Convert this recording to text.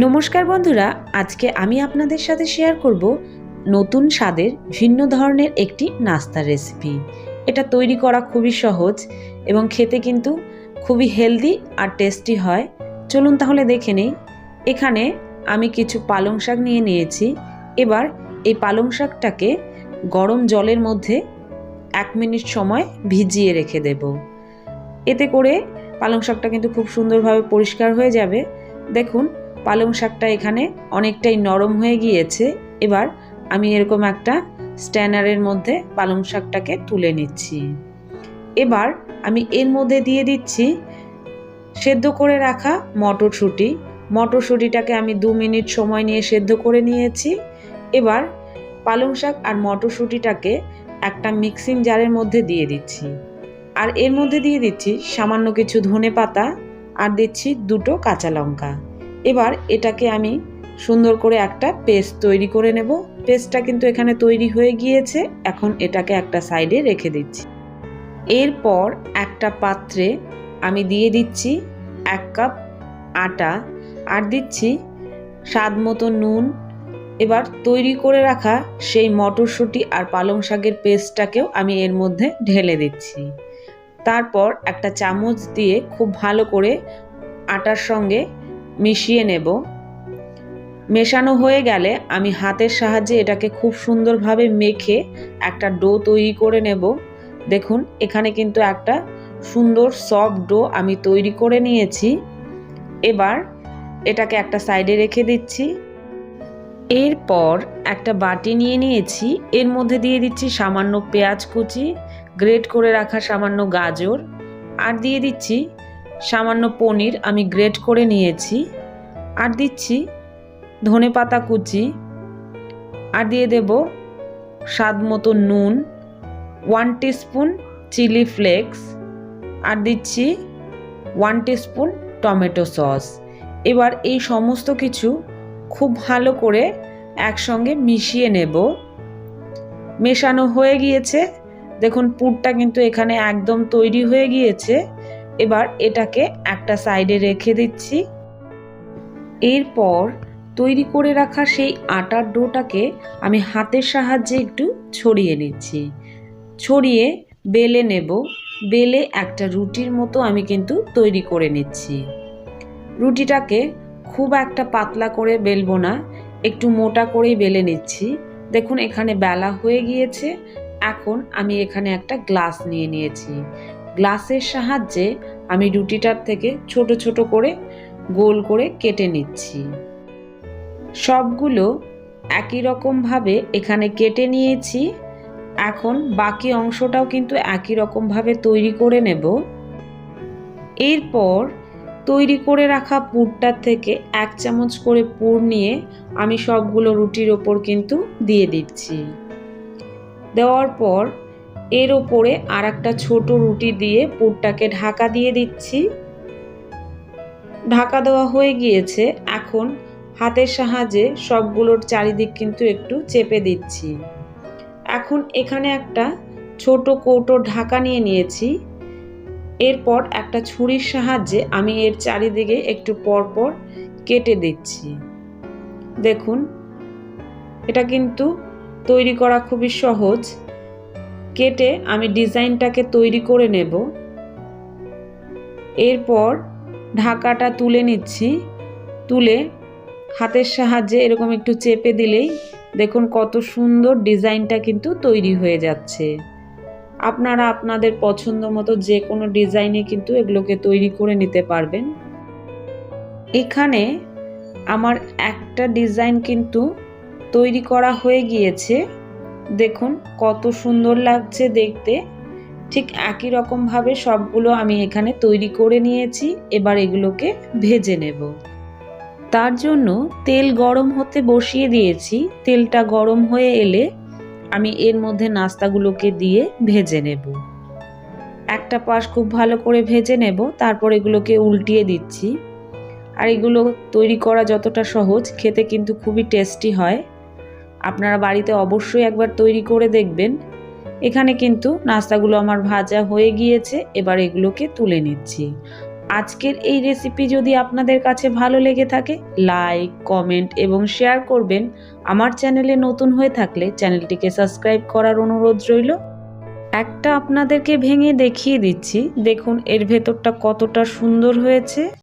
নমস্কার বন্ধুরা, আজকে আমি আপনাদের সাথে শেয়ার করব নতুন স্বাদের ভিন্ন ধরনের একটি নাস্তার রেসিপি। এটা তৈরি করা খুবই সহজ এবং খেতে কিন্তু খুবই হেলদি আর টেস্টি হয়। চলুন তাহলে দেখে নেই। এখানে আমি কিছু পালং শাক নিয়ে নিয়েছি। এবার এই পালং শাকটাকে গরম জলের মধ্যে 1 মিনিট সময় ভিজিয়ে রেখে দেব। এতে করে পালং শাকটা কিন্তু খুব সুন্দরভাবে পরিষ্কার হয়ে যাবে। দেখুন, পালং শাকটা এখানে অনেকটাই নরম হয়ে গিয়েছে। এবার আমি এরকম একটা স্ট্যানারের মধ্যে পালং শাকটাকে তুলে নিচ্ছি। এবার আমি এর মধ্যে দিয়ে দিচ্ছি সেদ্ধ করে রাখা মটরশুঁটি। মটরশুঁটিটাকে আমি 2 মিনিট সময় নিয়ে সেদ্ধ করে নিয়েছি। এবার পালং শাক আর মটরশুঁটিটাকে একটা মিক্সিং জারের মধ্যে দিয়ে দিচ্ছি। আর এর মধ্যে দিয়ে দিচ্ছি সামান্য কিছু ধনেপাতা আর দিচ্ছি 2টো কাঁচা লঙ্কা। এবার এটাকে আমি সুন্দর করে একটা পেস্ট তৈরি করে নেব। পেস্টটা কিন্তু এখানে তৈরি হয়ে গিয়েছে। এখন এটাকে একটা সাইডে রেখে দিচ্ছি। এরপর একটা পাত্রে আমি দিয়ে দিচ্ছি 1 কাপ আটা আর দিচ্ছি স্বাদ মতো নুন। এবার তৈরি করে রাখা সেই মটরশুঁটি আর পালং শাকের পেস্টটাকেও আমি এর মধ্যে ঢেলে দিচ্ছি। তারপর একটা চামচ দিয়ে খুব ভালো করে আটার সঙ্গে মিশিয়ে নেব। মেশানো হয়ে গেলে আমি হাতের সাহায্যে এটাকে খুব সুন্দরভাবে মেখে একটা ডো তৈরি করে নেব। দেখুন, এখানে কিন্তু একটা সুন্দর সফট ডো আমি তৈরি করে নিয়েছি। এবার এটাকে একটা সাইডে রেখে দিচ্ছি। এরপর একটা বাটি নিয়ে নিয়েছি। এর মধ্যে দিয়ে দিচ্ছি সামান্য পেঁয়াজ কুচি, গ্রেট করে রাখা সামান্য গাজর আর দিয়ে দিচ্ছি সামান্য পনির আমি গ্রেট করে নিয়েছি। আর দিচ্ছি ধনেপাতা কুচি আর দিয়ে দেব স্বাদ মতো নুন, 1 টিস্পুন চিলি ফ্লেক্স আর দিচ্ছি 1 টিস্পুন টমেটো সস। এবার এই সমস্ত কিছু খুব ভালো করে একসঙ্গে মিশিয়ে নেব। মেশানো হয়ে গিয়েছে। দেখুন, পুরটা কিন্তু এখানে একদম তৈরি হয়ে গিয়েছে। এবার এটাকে একটা সাইডে রেখে দিচ্ছি। এরপর তৈরি করে রাখা সেই আটার ডোটাকে আমি হাতের সাহায্যে একটু ছড়িয়ে নিচ্ছি। ছড়িয়ে বেলে নেব। বেলে একটা রুটির মতো আমি কিন্তু তৈরি করে নিচ্ছি। রুটিটাকে খুব একটা পাতলা করে বেলবো না, একটু মোটা করেই বেলে নিচ্ছি। দেখুন, এখানে বেলা হয়ে গিয়েছে। এখন আমি এখানে একটা গ্লাস নিয়ে নিয়েছি। গ্লাসের সাহায্যে আমি রুটিটার থেকে ছোট ছোট করে গোল করে কেটে নিচ্ছি। সবগুলো একই রকমভাবে এখানে কেটে নিয়েছি। এখন বাকি অংশটাও কিন্তু একই রকমভাবে তৈরি করে নেব। এরপর তৈরি করে রাখা পুরটার থেকে 1 চামচ করে পুর নিয়ে আমি সবগুলো রুটির ওপর কিন্তু দিয়ে দিচ্ছি। দেওয়ার পর এর ওপরে আর একটা ছোট রুটি দিয়ে পুরটাকে ঢাকা দিয়ে দিচ্ছি। ঢাকা দেওয়া হয়ে গিয়েছে। এখন হাতের সাহায্যে সবগুলোর চারিদিক কিন্তু একটু চেপে দিচ্ছি। এখন এখানে একটা ছোট কৌটো ঢাকা নিয়ে নিয়েছি। এরপর একটা ছুরির সাহায্যে আমি এর চারিদিকে একটু পরপর কেটে দিচ্ছি। দেখুন, এটা কিন্তু তৈরি করা খুবই সহজ। কেটে আমি ডিজাইনটাকে তৈরি করে নেব। এরপর ঢাকাটা তুলে নিচ্ছি। তুলে হাতের সাহায্যে এরকম একটু চেপে দিলেই দেখুন কত সুন্দর ডিজাইনটা কিন্তু তৈরি হয়ে যাচ্ছে। আপনারা আপনাদের পছন্দ মতো যে কোনো ডিজাইনে কিন্তু এগুলোকে তৈরি করে নিতে পারবেন। এখানে আমার একটা ডিজাইন কিন্তু তৈরি করা হয়ে গিয়েছে। দেখুন কত সুন্দর লাগছে দেখতে। ঠিক একই রকমভাবে সবগুলো আমি এখানে তৈরি করে নিয়েছি। এবার এগুলোকে ভেজে নেব। তার জন্য তেল গরম হতে বসিয়ে দিয়েছি। তেলটা গরম হয়ে এলে আমি এর মধ্যে নাস্তাগুলোকে দিয়ে ভেজে নেব। একটা পাশ খুব ভালো করে ভেজে নেব। তারপর এগুলোকে উল্টিয়ে দিচ্ছি। আর এগুলো তৈরি করা যতটা সহজ, খেতে কিন্তু খুবই টেস্টি হয়। আপনারা বাড়িতে অবশ্যই একবার তৈরি করে দেখবেন। এখানে কিন্তু নাস্তাগুলো আমার ভাজা হয়ে গিয়েছে। এবার এগুলোকে তুলে নিচ্ছি। আজকের এই রেসিপি যদি আপনাদের কাছে ভালো লেগে থাকে, লাইক, কমেন্ট এবং শেয়ার করবেন। আমার চ্যানেলে নতুন হয়ে থাকলে চ্যানেলটিকে সাবস্ক্রাইব করার অনুরোধ রইল। একটা আপনাদেরকে ভেঙে দেখিয়ে দিচ্ছি, দেখুন এর ভেতরটা কতটা সুন্দর হয়েছে।